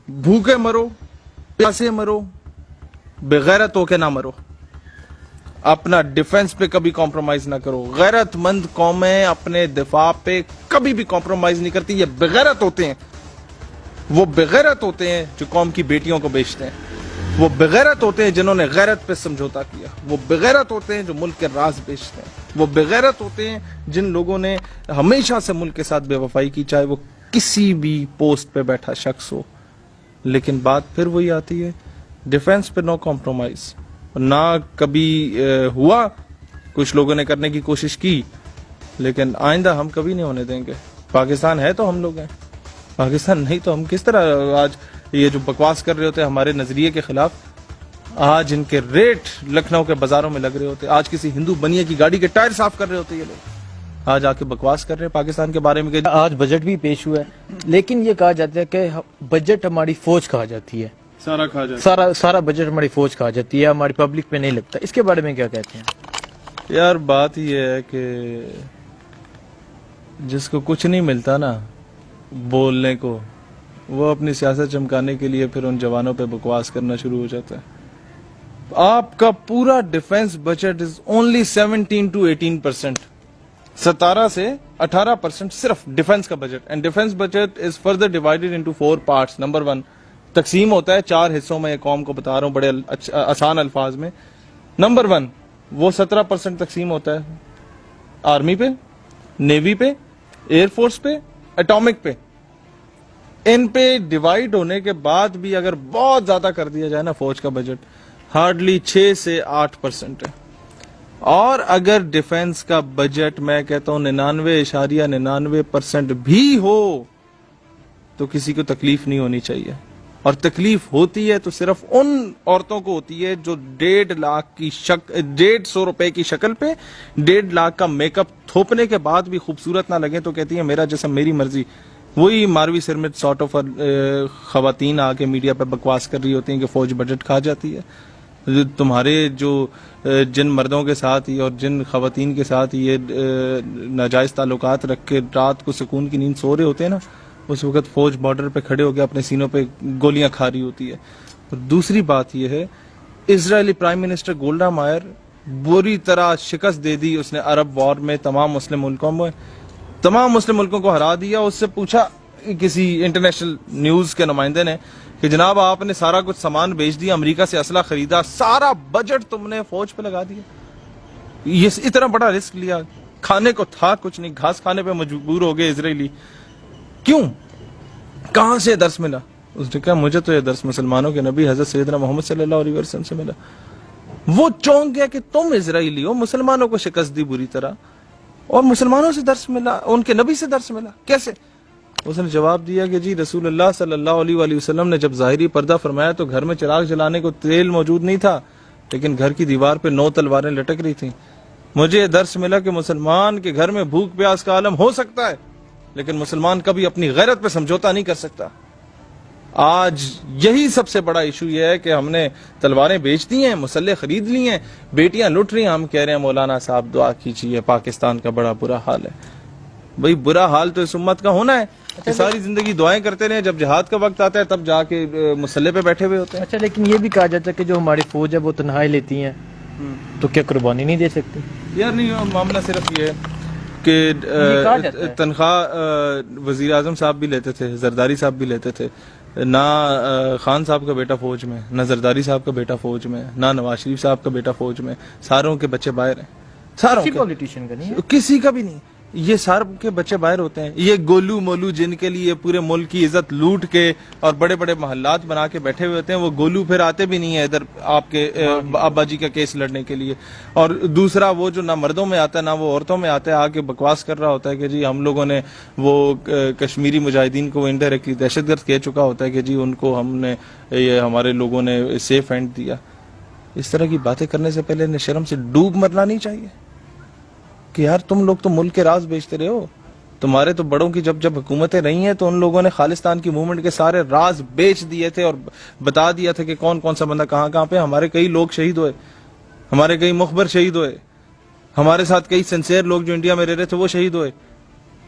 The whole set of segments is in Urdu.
بھوکے مرو, پیاسے مرو, بغیرت ہو کے نہ مرو. اپنا ڈیفنس پہ کبھی کمپرومائز نہ کرو. غیرت مند قومیں اپنے دفاع پہ کبھی بھی کمپرومائز نہیں کرتی. یہ بغیرت ہوتے ہیں, وہ بغیرت ہوتے ہیں جو قوم کی بیٹیوں کو بیچتے ہیں. وہ بغیرت ہوتے ہیں جنہوں نے غیرت پہ سمجھوتا کیا. وہ بغیرت ہوتے ہیں جو ملک کے راز بیچتے ہیں. وہ بغیرت ہوتے ہیں جن لوگوں نے ہمیشہ سے ملک کے ساتھ بے وفائی کی, چاہے وہ کسی بھی پوسٹ پہ بیٹھا شخص ہو. لیکن بات پھر وہی آتی ہے, ڈیفنس پہ نو کمپرومائز. نہ کبھی ہوا, کچھ لوگوں نے کرنے کی کوشش کی, لیکن آئندہ ہم کبھی نہیں ہونے دیں گے. پاکستان ہے تو ہم لوگ ہیں, پاکستان نہیں تو ہم کس طرح آج یہ جو بکواس کر رہے ہوتے ہیں ہمارے نظریے کے خلاف, آج ان کے ریٹ لکھنؤ کے بازاروں میں لگ رہے ہوتے, آج کسی ہندو بنیے کی گاڑی کے ٹائر صاف کر رہے ہوتے یہ لوگ, آج آ کے بکواس کر رہے ہیں پاکستان کے بارے میں کہ آج بجٹ بھی پیش ہوا ہے, لیکن یہ کہا جاتا ہے کہ بجٹ ہماری فوج کہا جاتی ہے, سارا کھا جاتا ہے. سارا بجٹ ہماری فوج کہا جاتی ہے, ہماری پبلک پہ نہیں لگتا. اس کے بارے میں کیا کہتے ہیں؟ یار بات یہ ہے کہ جس کو کچھ نہیں ملتا نا بولنے کو, وہ اپنی سیاست چمکانے کے لیے پھر ان جوانوں پہ بکواس کرنا شروع ہو جاتا ہے. آپ کا پورا defence budget is only 17 to 18%, 17 سے 18% صرف ڈیفنس کا budget. And defence budget is further divided into 4 parts. Number 1 تقسیم ہوتا ہے 4 حصوں میں, یہ قوم کو بتا رہا ہوں بڑے آسان الفاظ میں. نمبر 1 وہ 17% تقسیم ہوتا ہے آرمی پہ, نیوی پہ, ایئر فورس پہ, اٹامک پہ. ان پہ ڈیوائیڈ ہونے کے بعد بھی اگر بہت زیادہ کر دیا جائے نا فوج کا بجٹ, ہارڈلی 6 سے 8% ہے. اور اگر ڈیفنس کا بجٹ میں کہتا ہوں 99.99% بھی ہو تو کسی کو تکلیف نہیں ہونی چاہیے. اور تکلیف ہوتی ہے تو صرف ان عورتوں کو ہوتی ہے جو 1.5 روپے کی شکل پہ 1.5 لاکھ کا میک اپ تھوپنے کے بعد بھی خوبصورت نہ لگے تو کہتی ہیں میرا جسم میری مرضی. وہی ماروی سرمت سارٹ آف خواتین آ کے میڈیا پہ بکواس کر رہی ہوتی ہیں کہ فوج بجٹ کھا جاتی ہے. تمہارے جو جن مردوں کے ساتھ اور جن خواتین کے ساتھ یہ ناجائز تعلقات رکھ کے رات کو سکون کی نیند سو رہے ہوتے ہیں نا, اس وقت فوج بارڈر پہ کھڑے ہو کے اپنے سینوں پہ گولیاں کھا رہی ہوتی ہے. اور دوسری بات یہ ہے, اسرائیلی پرائم منسٹر گولڈا مائر بری طرح شکست دے دی اس نے عرب وار میں. تمام مسلم ملکوں کو ہرا دیا. اس سے پوچھا کسی انٹرنیشنل نیوز کے نمائندے نے کہ جناب آپ نے سارا کچھ سامان بیچ دیا, امریکہ سے اسلحہ خریدا, سارا بجٹ تم نے فوج پہ لگا دیا, یہ اتنا بڑا رسک لیا, کھانے کو تھا کچھ نہیں, گھاس کھانے پہ مجبور ہو گئے اسرائیلی. کیوں, کہاں سے درس ملا؟ اس نے کہا مجھے تو یہ درس مسلمانوں کے نبی حضرت سیدنا محمد صلی اللہ علیہ وسلم سے ملا. وہ چونک گیا کہ تم اسرائیلی ہو, مسلمانوں کو شکست دی بری طرح, اور مسلمانوں سے درس ملا, ان کے نبی سے درس ملا, کیسے؟ اس نے جواب دیا کہ جی رسول اللہ صلی اللہ علیہ وآلہ وسلم نے جب ظاہری پردہ فرمایا تو گھر میں چراغ جلانے کو تیل موجود نہیں تھا, لیکن گھر کی دیوار پہ 9 تلواریں لٹک رہی تھیں. مجھے یہ درس ملا کہ مسلمان کے گھر میں بھوک پیاس کا عالم ہو سکتا ہے, لیکن مسلمان کبھی اپنی غیرت پہ سمجھوتا نہیں کر سکتا. آج یہی سب سے بڑا ایشو یہ ہے کہ ہم نے تلواریں بیچ دی ہیں, مسلح خرید لی ہیں, بیٹیاں لٹ رہی ہیں. ہم کہہ رہے ہیں مولانا صاحب دعا کیجیے, پاکستان کا بڑا برا حال ہے. بھئی برا حال تو اس امت کا ہونا ہے کہ ساری زندگی دعائیں کرتے رہے, جب جہاد کا وقت آتا ہے تب جا کے مسلح پہ بیٹھے ہوئے ہوتے ہیں. اچھا, لیکن یہ بھی کہا جاتا ہے کہ جو ہماری فوج ہے وہ تنہائی لیتی ہیں, تو کیا قربانی نہیں دے سکتی؟ یار نہیں, معاملہ صرف یہ ہے کہ تنخواہ وزیر اعظم صاحب بھی لیتے تھے, زرداری صاحب بھی لیتے تھے. نہ خان صاحب کا بیٹا فوج میں, نہ زرداری صاحب کا بیٹا فوج میں, نہ نواز شریف صاحب کا بیٹا فوج میں. ساروں کے بچے باہر ہیں, ساروں کے, پولیٹیشین کا نہیں ہے, کسی کا بھی نہیں. یہ ساروں کے بچے باہر ہوتے ہیں. یہ گولو مولو جن کے لیے پورے ملک کی عزت لوٹ کے اور بڑے بڑے محلات بنا کے بیٹھے ہوئے ہوتے ہیں, وہ گولو پھر آتے بھی نہیں ہے ادھر آپ کے ابا جی کا کیس لڑنے کے لیے. اور دوسرا وہ جو نہ مردوں میں آتا ہے نہ وہ عورتوں میں آتا ہے, آ کے بکواس کر رہا ہوتا ہے کہ جی ہم لوگوں نے وہ کشمیری مجاہدین کو انڈائریکٹلی دہشت گرد کہہ چکا ہوتا ہے کہ جی ان کو ہم نے یہ ہمارے لوگوں نے سیف ہینڈ دیا. اس طرح کی باتیں کرنے سے پہلے انہیں شرم سے ڈوب مرنا نہیں چاہیے کہ یار تم لوگ تو ملک کے راز بیچتے رہے ہو. تمہارے تو بڑوں کی جب حکومتیں رہی ہیں تو ان لوگوں نے خالصتان کی موومنٹ کے سارے راز بیچ دیے تھے اور بتا دیا تھا کہ کون کون سا بندہ کہاں کہاں پہ. ہمارے کئی لوگ شہید ہوئے, ہمارے کئی مخبر شہید ہوئے, ہمارے ساتھ کئی سنسیئر لوگ جو انڈیا میں رہ رہے تھے وہ شہید ہوئے.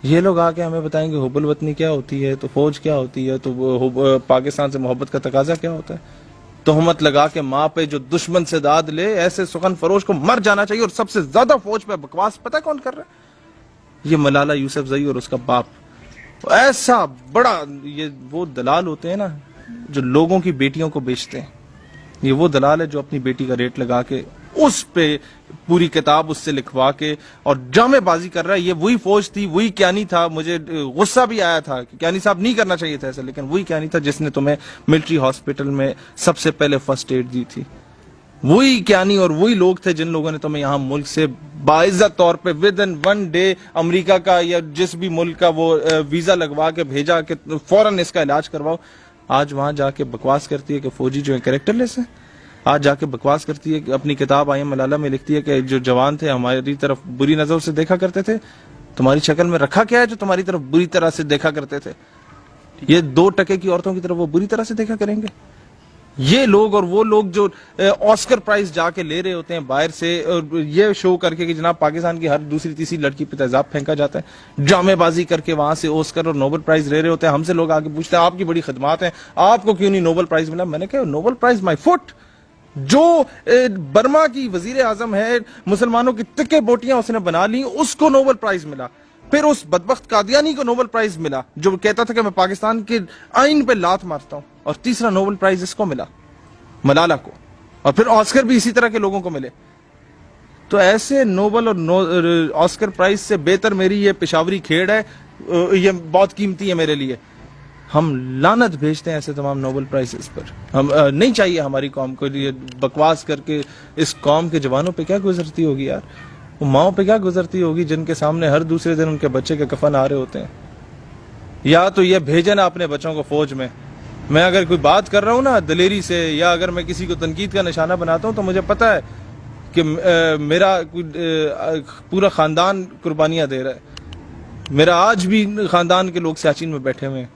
یہ لوگ آ کے ہمیں بتائیں گے حب الوطنی کیا ہوتی ہے، تو فوج کیا ہوتی ہے، تو پاکستان سے محبت کا تقاضا کیا ہوتا ہے. تہمت لگا کے ماں پہ جو دشمن سے داد لے، ایسے سخن فروش کو مر جانا چاہیے. اور سب سے زیادہ فوج پہ بکواس پتہ کون کر رہا ہے؟ یہ ملالہ یوسفزئی اور اس کا باپ. ایسا بڑا، یہ وہ دلال ہوتے ہیں نا جو لوگوں کی بیٹیوں کو بیچتے ہیں. یہ وہ دلال ہے جو اپنی بیٹی کا ریٹ لگا کے اس پہ پوری کتاب اس سے لکھوا کے اور جامع بازی کر رہا ہے. یہ وہی فوج تھی، وہی کیانی تھا. مجھے غصہ بھی آیا تھا کہ کیانی صاحب نہیں کرنا چاہیے تھا ایسا، لیکن وہی کیانی تھا جس نے تمہیں ملٹری ہاسپٹل میں سب سے پہلے فرسٹ ایڈ دی تھی. وہی کیانی اور وہی لوگ تھے جن لوگوں نے تمہیں یہاں ملک سے باعزت طور پہ ود ان 1 ڈے امریکہ کا یا جس بھی ملک کا وہ ویزا لگوا کے بھیجا کہ فوراً اس کا علاج کرواؤ. آج وہاں جا کے بکواس کرتی ہے کہ فوجی جو ہے کریکٹر لیس ہے. آج جا کے بکواس کرتی ہے کہ اپنی کتاب آئی ملالہ میں لکھتی ہے کہ جو جوان تھے ہماری طرف بری نظر سے دیکھا کرتے تھے. تمہاری شکل میں رکھا کیا ہے جو تمہاری طرف بری طرح سے دیکھا کرتے تھے؟ یہ 2% کی عورتوں کی طرف وہ بری طرح سے دیکھا کریں گے؟ یہ لوگ اور وہ لوگ جو آسکر پرائز جا کے لے رہے ہوتے ہیں باہر سے، اور یہ شو کر کے کہ جناب پاکستان کی ہر دوسری تیسری لڑکی پہ تیزاب پھینکا جاتا ہے، ڈرامے بازی کر کے وہاں سے آسکر اور نوبل پرائز لے رہے ہوتے ہیں. ہم سے لوگ آگے پوچھتے ہیں آپ کی بڑی خدمات ہیں، آپ کو کیوں نہیں نوبل پرائز ملا؟ میں نے کہا نوبل پرائز مائی فٹ. جو برما کی وزیر اعظم ہے، مسلمانوں کی تکے بوٹیاں اس نے بنا لی، اس کو نوبل پرائز ملا. پھر اس بدبخت قادیانی کو نوبل پرائز ملا جو کہتا تھا کہ میں پاکستان کے آئین پہ لات مارتا ہوں. اور تیسرا نوبل پرائز اس کو ملا، ملالہ کو. اور پھر آسکر بھی اسی طرح کے لوگوں کو ملے. تو ایسے نوبل اور آسکر پرائز سے بہتر میری یہ پشاوری کھیڑ ہے، یہ بہت قیمتی ہے میرے لیے. ہم لعنت بھیجتے ہیں ایسے تمام نوبل پرائزز پر. ہم نہیں چاہیے ہماری قوم کو یہ بکواس کر کے. اس قوم کے جوانوں پہ کیا گزرتی ہوگی یار، وہ ماؤں پہ کیا گزرتی ہوگی جن کے سامنے ہر دوسرے دن ان کے بچے کے کفن آ رہے ہوتے ہیں. یا تو یہ بھیجیں نا اپنے بچوں کو فوج میں. میں اگر کوئی بات کر رہا ہوں نا دلیری سے، یا اگر میں کسی کو تنقید کا نشانہ بناتا ہوں تو مجھے پتا ہے کہ میرا پورا خاندان قربانیاں دے رہا ہے. میرا آج بھی خاندان کے لوگ سیاچین میں بیٹھے ہوئے ہیں.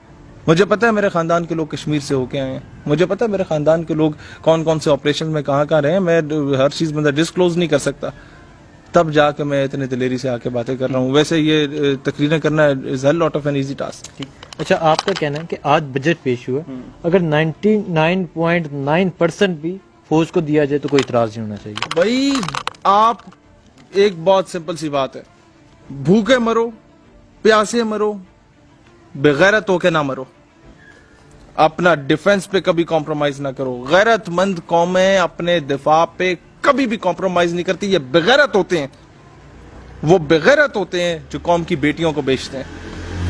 مجھے پتا ہے میرے خاندان کے لوگ کشمیر سے ہو کے آئے ہیں. مجھے پتا ہے میرے خاندان کے لوگ کون کون سے آپریشن میں کہاں رہے ہیں. میں ہر چیز بندہ ڈسکلوز نہیں کر سکتا. تب جا کے میں اتنے دلیری سے آ کے باتیں کر رہا ہوں. ویسے یہ تقریریں کرنا is hell lot of an easy task. اچھا، آپ کا کہنا ہے کہ آج بجٹ پیش ہوا، اگر 99.9% بھی فوج کو دیا جائے تو کوئی اعتراض نہیں ہونا چاہیے. بھائی آپ ایک بہت سمپل سی بات ہے، بھوکے مرو، پیاسے مرو، بغیرت ہو کے نہ مرو. اپنا ڈیفنس پہ کبھی کمپرومائز نہ کرو. غیرت مند قومیں اپنے دفاع پہ کبھی بھی کمپرومائز نہیں کرتی. یہ بغیرت ہوتے ہیں، وہ بغیرت ہوتے ہیں جو قوم کی بیٹیوں کو بیچتے ہیں.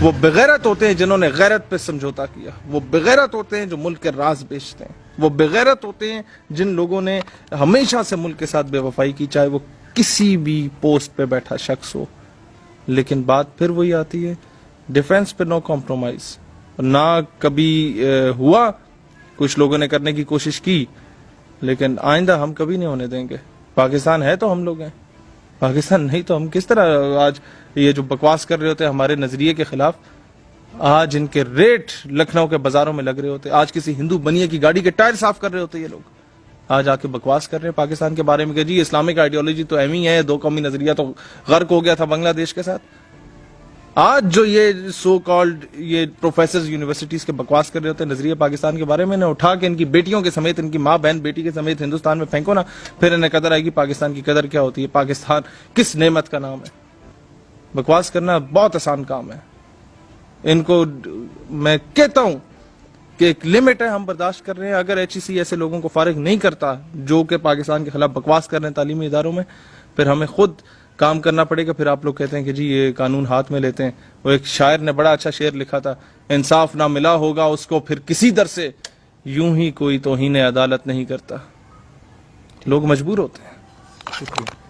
وہ بغیرت ہوتے ہیں جنہوں نے غیرت پہ سمجھوتا کیا. وہ بغیرت ہوتے ہیں جو ملک کے راز بیچتے ہیں. وہ بغیرت ہوتے ہیں جن لوگوں نے ہمیشہ سے ملک کے ساتھ بے وفائی کی، چاہے وہ کسی بھی پوسٹ پہ بیٹھا شخص ہو. لیکن بات پھر وہی آتی ہے، ڈیفنس پہ نو کمپرومائز. نہ کبھی ہوا، کچھ لوگوں نے کرنے کی کوشش کی، لیکن آئندہ ہم کبھی نہیں ہونے دیں گے. پاکستان ہے تو ہم لوگ ہیں، پاکستان نہیں تو ہم کس طرح. آج یہ جو بکواس کر رہے ہوتے ہیں ہمارے نظریے کے خلاف، آج ان کے ریٹ لکھنؤ کے بازاروں میں لگ رہے ہوتے. آج کسی ہندو بنیے کی گاڑی کے ٹائر صاف کر رہے ہوتے یہ لوگ. آج آ کے بکواس کر رہے ہیں پاکستان کے بارے میں کہ جی اسلامک آئیڈیالوجی تو اہم ہی ہے، 2 قومی نظریہ تو غرق ہو گیا تھا بنگلہ دیش کے ساتھ. آج جو یہ سو کالڈ یہ پروفیسرز یونیورسٹیز کے بکواس کر رہے ہوتے ہیں نظریہ پاکستان کے بارے میں، انہیں اٹھا کے ان کی بیٹیوں کے سمیت، ان کی ماں بہن بیٹی کے سمیت ہندوستان میں پھینکو نا، پھر انہیں قدر آئے گی پاکستان کی قدر کیا ہوتی ہے، پاکستان کس نعمت کا نام ہے. بکواس کرنا بہت آسان کام ہے. ان کو میں کہتا ہوں کہ ایک لمٹ ہے، ہم برداشت کر رہے ہیں. اگر ایچ ای سی ایسے لوگوں کو فارغ نہیں کرتا جو کہ پاکستان کے خلاف بکواس کر رہے ہیں تعلیمی اداروں میں، پھر ہمیں خود کام کرنا پڑے گا. پھر آپ لوگ کہتے ہیں کہ جی یہ قانون ہاتھ میں لیتے ہیں. وہ ایک شاعر نے بڑا اچھا شعر لکھا تھا، انصاف نہ ملا ہوگا اس کو پھر کسی در سے، یوں ہی کوئی توہین عدالت نہیں کرتا. لوگ مجبور ہوتے ہیں. شکریہ.